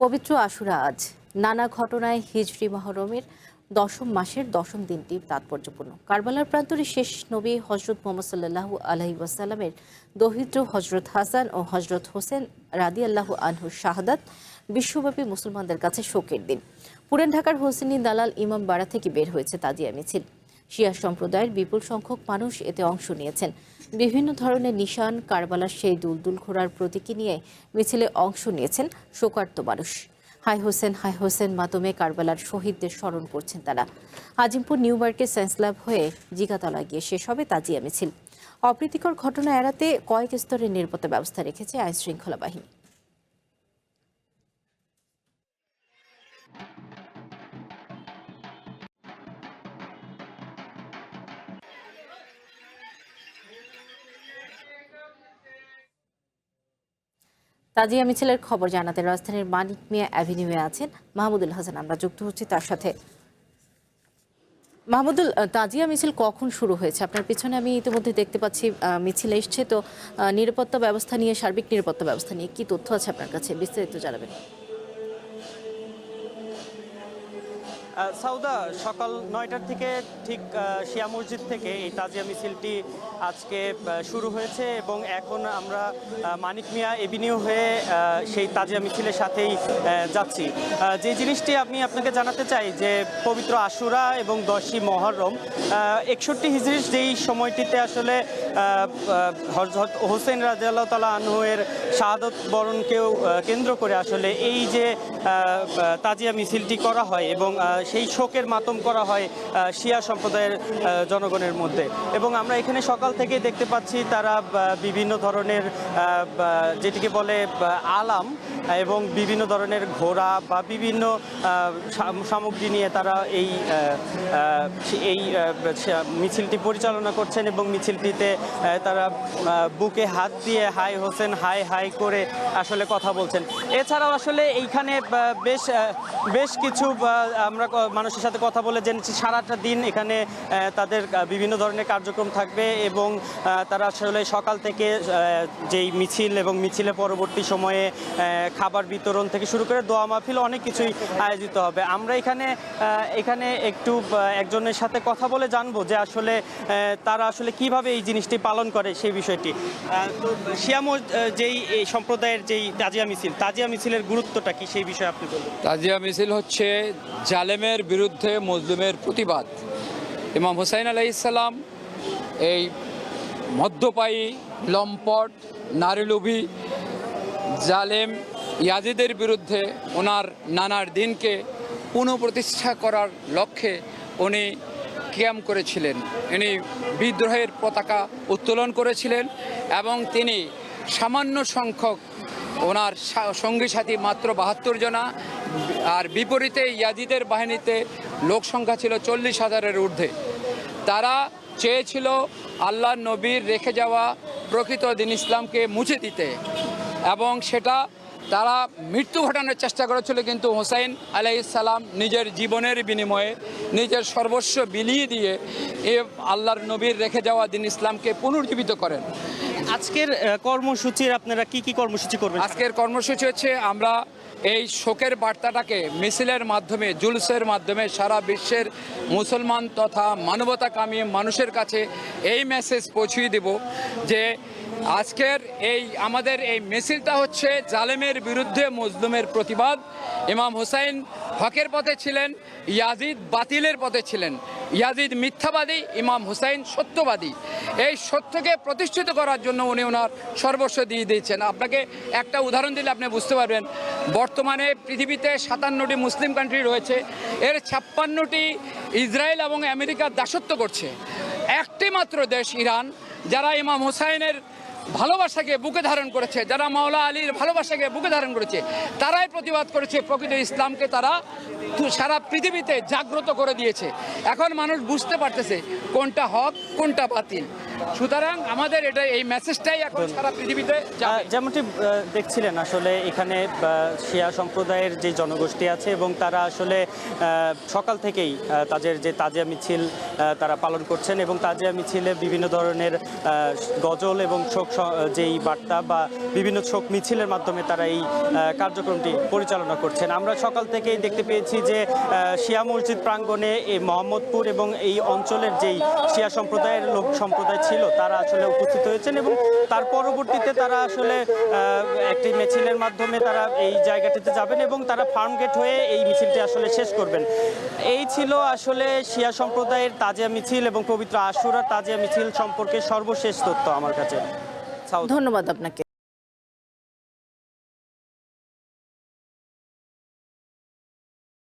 পবিত্র আশুরা আজ নানা ঘটনায় হিজরি মহরমের দশম মাসের দশম দিনটি তাৎপর্যপূর্ণ। কারবালার প্রান্তরে শেষ নবী হজরত মোহাম্মদ সাল্লাল্লাহু আলাইহি ওয়াসাল্লামের দৌহিত্র হজরত হাসান ও হজরত হোসেন রাদিয়াল্লাহু আনহুর শাহাদাত বিশ্বব্যাপী মুসলমানদের কাছে শোকের দিন। পুরান ঢাকার হোসেনী দালাল ইমামবাড়া থেকে বের হয়েছে তাজিয়া মিছিল। শিয়া সম্প্রদায়ের বিপুল সংখ্যক মানুষ এতে অংশ নিয়েছেন। বিভিন্ন ধরনের নিশান, কারবালার সেই দুলদুল ঘোড়ার প্রতীকী নিয়ে মিছিলে অংশ নিয়েছেন শোকার্ত মানুষ। হাই হোসেন মাতমে কারবালার শহীদদের স্মরণ করছেন তারা। Azimpur new market science lab হয়ে জিগাতলা গিয়ে শেষ হবে তাজিয়া মিছিল। অপ্রীতিকর ঘটনা এড়াতে কয়েক স্তরের নিরাপত্তা ব্যবস্থা রেখেছে আইনশৃঙ্খলা বাহিনী। তাজিয়া মিছিলের খবর জানাতে রাজধানীর মানিক মিয়া অ্যাভিনিউয়ে আছেন মাহমুদুল হাসান। আমরা যুক্ত হচ্ছি তার সাথে। মাহমুদুল, তাজিয়া মিছিল কখন শুরু হয়েছে? আপনার পিছনে আমি ইতিমধ্যে দেখতে পাচ্ছি মিছিল এসছে, তো নিরাপত্তা ব্যবস্থা নিয়ে, সার্বিক নিরাপত্তা ব্যবস্থা নিয়ে কি তথ্য আছে আপনার কাছে? বিস্তারিত জানাবেন। সাউদা, সকাল 9টার থেকে ঠিক শিয়া মসজিদ থেকে এই তাজিয়া মিছিলটি আজকে শুরু হয়েছে এবং এখন আমরা মানিক মিয়া এভিনিউ হয়ে সেই তাজিয়া মিছিলের সাথেই যাচ্ছি। যে জিনিসটি আমি আপনাকে জানাতে চাই যে পবিত্র আশুরা এবং 10ই মহররম 61 হিজরির যেই সময়টিতে আসলে হযরত হোসেন রাদিয়াল্লাহু তাআলা আনহু-এর শাহাদত বরণকেও কেন্দ্র করে আসলে এই যে তাজিয়া মিছিলটি করা হয় এবং সেই শোকের মাতম করা হয় শিয়া সম্প্রদায়ের জনগণের মধ্যে। এবং আমরা এখানে সকাল থেকে দেখতে পাচ্ছি তারা বিভিন্ন ধরনের যেটিকে বলে আলাম এবং বিভিন্ন ধরনের ঘোড়া বা বিভিন্ন সামগ্রী নিয়ে তারা এই মিছিলটি পরিচালনা করছেন এবং মিছিলটিতে তারা বুকে হাত দিয়ে হাই হোসেন হাই হাই করে আসলে কথা বলছেন। এছাড়াও আসলে এইখানে বেশ কিছু আমরা মানুষের সাথে কথা বলে জেনেছি সারাটা দিন এখানে তাদের বিভিন্ন ধরনের কার্যক্রম থাকবে এবং তারা আসলে সকাল থেকে যেই মিছিল এবং মিছিলের পরবর্তী সময়ে খাবার বিতরণ থেকে শুরু করে দোয়া মাহফিল অনেক কিছুই আয়োজিত হবে। আমরা এখানে একটু একজনের সাথে কথা বলে জানবো যে আসলে তারা আসলে কিভাবে এই জিনিসটি পালন করে সেই বিষয়টি। তো শিয়া যেই সম্প্রদায়ের যেই তাজিয়া মিছিলের গুরুত্বটা কি সেই বিষয়ে আপনি বলুন। তাজিয়া মিছিল হচ্ছে জালেমের বিরুদ্ধে মজলুমের প্রতিবাদ। ইমাম হুসাইন আলাইহিস সালাম এই মদ্যপায়ী, লম্পট, নারীলোভী, জালেম ইয়াজিদের বিরুদ্ধে ওনার নানার দিনকে পুনঃপ্রতিষ্ঠা করার লক্ষ্যে উনি কিয়াম করেছিলেন। উনি বিদ্রোহের পতাকা উত্তোলন করেছিলেন এবং তিনি সামান্য সংখ্যক ওনার সঙ্গী সাথী মাত্র 72 জনা, আর বিপরীতে ইয়াজিদের বাহিনীতে লোক সংখ্যা ছিল 40,000-এর ঊর্ধ্বে। তারা চেয়েছিল আল্লাহ নবীর রেখে যাওয়া প্রকৃত দিন ইসলামকে মুছে দিতে এবং সেটা তারা মৃত্যু ঘটানোর চেষ্টা করেছিল, কিন্তু হোসাইন আলাইহিস সালাম নিজের জীবনের বিনিময়ে নিজের সর্বস্ব বিলিয়ে দিয়ে আল্লাহর নবীর রেখে যাওয়া দিন ইসলামকে পুনর্জীবিত করেন। আজকের কর্মসূচির আপনারা কি কর্মসূচি করবেন? আজকের কর্মসূচি হচ্ছে আমরা এই শোকের বার্তাটাকে মিছিলের মাধ্যমে, জুলুসের মাধ্যমে সারা বিশ্বের মুসলমান তথা মানবতাকামী মানুষের কাছে এই মেসেজ পৌঁছিয়ে দেব যে আজকের আমাদের এই মিছিলটা হচ্ছে জালেমের বিরুদ্ধে মজলুমের প্রতিবাদ। ইমাম হুসাইন হকের পথে ছিলেন, ইয়াজিদ বাতিলের পথে ছিলেন। ইয়াজিদ মিথ্যাবাদী, ইমাম হুসাইন সত্যবাদী। এই সত্যকে প্রতিষ্ঠিত করার জন্য উনি ওনার সর্বস্ব দিয়ে দিয়েছেন। আপনাকে একটা উদাহরণ দিলে আপনি বুঝতে পারবেন। বর্তমানে পৃথিবীতে 57টি মুসলিম কান্ট্রি রয়েছে, এর 56টি ইসরায়েল এবং আমেরিকার দাসত্ব করছে। একটি মাত্র দেশ ইরান, যারা ইমাম হুসাইনের ভালোবাসাকে বুকে ধারণ করেছে, যারা মাওলা আলীর ভালোবাসাকে বুকে ধারণ করেছে, তারাই প্রতিবাদ করেছে প্রকৃত ইসলামকে। তারা সারা পৃথিবীতে জাগ্রত করে দিয়েছে। এখন মানুষ বুঝতে পারতেছে কোনটা হক কোনটা বাতিল। সুতরাং আমাদের এটা এই মেসেজটাই এখন সারা পৃথিবীতে যাবে। যেমনটি দেখছিলেন আসলে এখানে শিয়া সম্প্রদায়ের যে জনগোষ্ঠী আছে এবং তারা আসলে সকাল থেকেই তাদের যে তাজিয়া মিছিল তারা পালন করছেন এবং তাজিয়া মিছিলে বিভিন্ন ধরনের গজল এবং শোক যেই বার্তা বা বিভিন্ন শোক মিছিলের মাধ্যমে তারা এই কার্যক্রমটি পরিচালনা করছেন। আমরা সকাল থেকেই দেখতে পেয়েছি যে শিয়া মসজিদ প্রাঙ্গণে এই মোহাম্মদপুর এবং এই অঞ্চলের যেই শিয়া সম্প্রদায়ের লোক সম্প্রদায় ছিল তারা আসলে উপস্থিত হয়েছেন এবং তার পরবর্তীতে তারা আসলে একটি মিছিলের মাধ্যমে তারা এই জায়গাটিতে যাবেন এবং তারা ফার্ম গেট হয়ে এই মিছিলটি আসলে শেষ করবেন। এই ছিল আসলে শিয়া সম্প্রদায়ের তাজিয়া মিছিল এবং পবিত্র আশুরার তাজিয়া মিছিল সম্পর্কে সর্বশেষ তথ্য আমার কাছে। ধন্যবাদ আপনাকে।